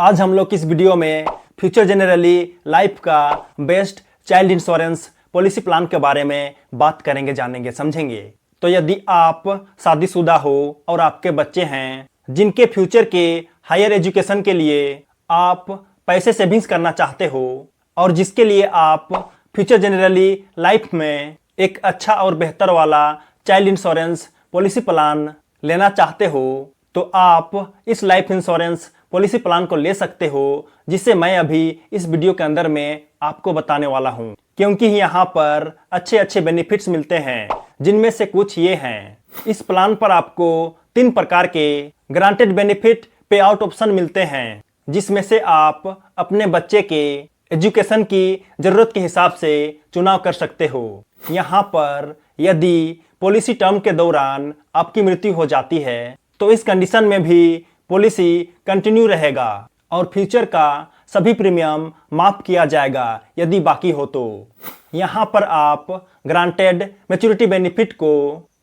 आज हम लोग इस वीडियो में फ्यूचर जनरली लाइफ का best child insurance policy plan के बारे में बात करेंगे, जानेंगे, समझेंगे। तो यदि आप शादीशुदा हो और आपके बच्चे हैं जिनके फ्यूचर के हायर एजुकेशन के लिए आप पैसे सेविंग्स करना चाहते हो और जिसके लिए आप फ्यूचर जनरली लाइफ में एक अच्छा और बेहतर वाला चाइल्ड इंश्योरेंस पॉलिसी प्लान लेना चाहते हो, तो आप इस लाइफ इंश्योरेंस पॉलिसी प्लान को ले सकते हो, जिसे मैं अभी इस वीडियो के अंदर में आपको बताने वाला हूं। क्योंकि यहाँ पर अच्छे अच्छे बेनिफिट्स मिलते हैं, जिनमें से कुछ ये हैं। इस प्लान पर आपको 3 प्रकार के ग्रांटेड बेनिफिट पे आउट ऑप्शन मिलते हैं, जिसमें से आप अपने बच्चे के एजुकेशन की जरूरत के हिसाब से चुनाव कर सकते हो। यहाँ पर यदि पॉलिसी टर्म के दौरान आपकी मृत्यु हो जाती है तो इस कंडीशन में भी पॉलिसी कंटिन्यू रहेगा और फ्यूचर का सभी प्रीमियम माफ किया जाएगा यदि बाकी हो तो। यहाँ पर आप ग्रांटेड मैच्योरिटी बेनिफिट को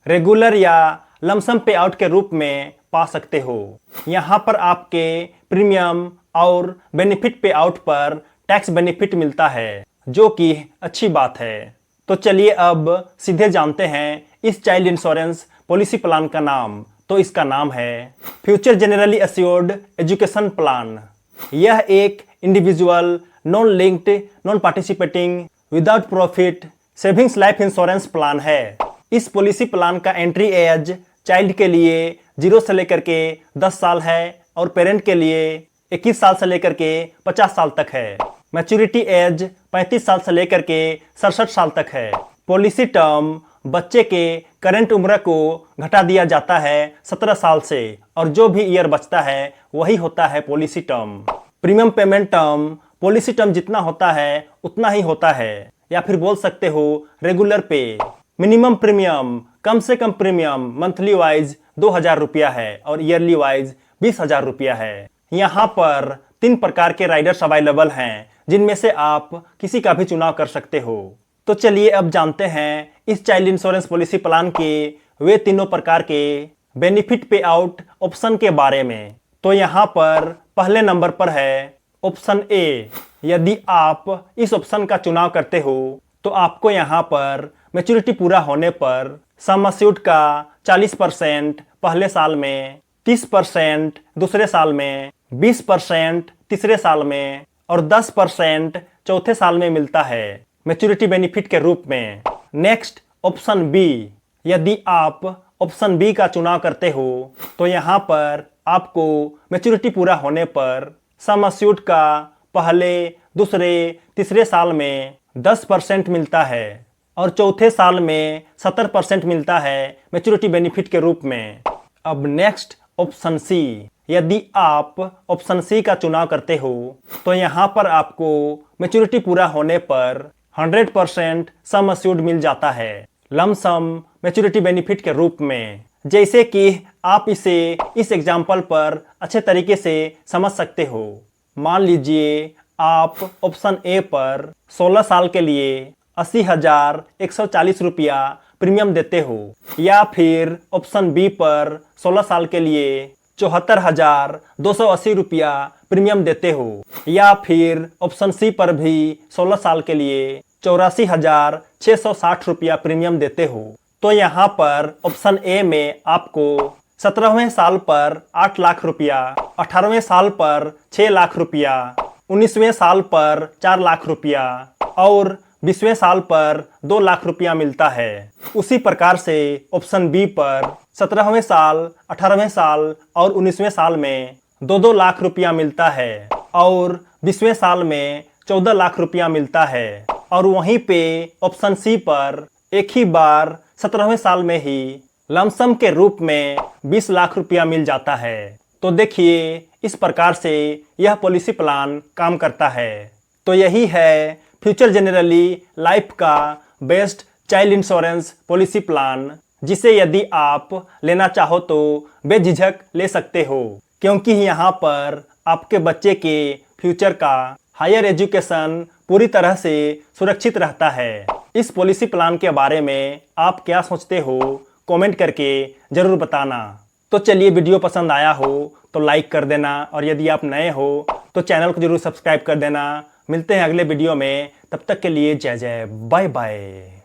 रेगुलर या लमसम पे आउट के रूप में पा सकते हो। यहाँ पर आपके प्रीमियम और बेनिफिट पे आउट पर टैक्स बेनिफिट मिलता है, जो कि अच्छी बात है। तो चलिए अब सीधे जानते हैं इस चाइल्ड इंश्योरेंस पॉलिसी प्लान का नाम। तो इसका नाम है future generally assured education plan. यह एक individual non linked non participating without profit savings life insurance plan है। इस पॉलिसी प्लान का एंट्री एज चाइल्ड के लिए 0 से लेकर के 10 साल है और पेरेंट के लिए 21 साल से लेकर के 50 साल तक है। मैच्योरिटी एज 35 साल से लेकर के 67 साल तक है। पॉलिसी टर्म बच्चे के करंट उम्र को घटा दिया जाता है 17 साल से, और जो भी ईयर बचता है वही होता है policy term. Premium payment term policy term जितना होता है उतना ही होता है, या फिर बोल सकते हो रेगुलर पे। मिनिमम प्रीमियम, कम से कम प्रीमियम मंथली वाइज 2000 रुपया है और ईयरली वाइज 20,000 रुपया है। यहाँ पर 3 प्रकार के राइडर्स अवेलेबल हैं, जिनमें से आप किसी का भी चुनाव कर सकते हो। तो चलिए अब जानते हैं इस चाइल्ड इंश्योरेंस पॉलिसी प्लान के वे तीनों प्रकार के बेनिफिट पे आउट ऑप्शन के बारे में। तो यहाँ पर पहले नंबर पर है ऑप्शन ए। यदि आप इस ऑप्शन का चुनाव करते हो तो आपको यहाँ पर मैच्योरिटी पूरा होने पर सम एश्योर्ड का 40% पहले साल में, 30% दूसरे साल में, 20% तीसरे साल में और 10% चौथे साल में मिलता है मैच्योरिटी बेनिफिट के रूप में। Next option B. यदि आप ऑप्शन बी का चुनाव करते हो तो यहाँ पर आपको मैच्योरिटी पूरा होने पर सम एश्योर्ड का पहले, दूसरे, तीसरे साल में 10% मिलता है और चौथे साल में 70% मिलता है मैच्योरिटी बेनिफिट के रूप में। अब नेक्स्ट ऑप्शन सी। यदि आप ऑप्शन सी का चुनाव करते हो तो यहाँ पर आपको मैच्योरिटी पूरा होने पर 100% सम एश्योर्ड मिल जाता है लमसम मैच्योरिटी बेनिफिट के रूप में। जैसे कि आप इसे इस एग्जाम्पल पर अच्छे तरीके से समझ सकते हो। मान लीजिए आप ऑप्शन ए पर 16 साल के लिए 80,140 रुपया प्रीमियम देते हो, या फिर ऑप्शन बी पर 16 साल के लिए 74,280 रुपया प्रीमियम देते हो, या फिर ऑप्शन सी पर भी 16 साल के लिए 84,660 रुपया प्रीमियम देते हो। तो यहाँ पर ऑप्शन ए में आपको 17वें साल पर 8 लाख रुपया, 18वें साल पर 6 लाख रुपया, 19वें साल पर 4 लाख रुपया और 20वें साल पर 2 लाख रुपया मिलता है। उसी प्रकार से ऑप्शन बी पर 17वें साल, 18वें साल और 19वें साल में 2-2 लाख रुपया मिलता है और 20वें साल में 14 लाख रुपया मिलता है। और वहीं पे ऑप्शन सी पर एक ही बार 17वें साल में ही लमसम के रूप में 20 लाख रुपया मिल जाता है। तो देखिए इस प्रकार से यह पॉलिसी प्लान काम करता है। तो यही है फ्यूचर जनरली लाइफ का best child insurance policy plan, जिसे यदि आप लेना चाहो तो बेझिझक ले सकते हो, क्योंकि यहाँ पर आपके बच्चे के फ्यूचर का हायर एजुकेशन पूरी तरह से सुरक्षित रहता है। इस पॉलिसी प्लान के बारे में आप क्या सोचते हो, कमेंट करके जरूर बताना। तो चलिए वीडियो पसंद आया हो तो लाइक कर देना, और यदि आप नए हो तो चैनल को जरूर सब्सक्राइब कर देना। मिलते हैं अगले वीडियो में, तब तक के लिए जय जय, बाय बाय।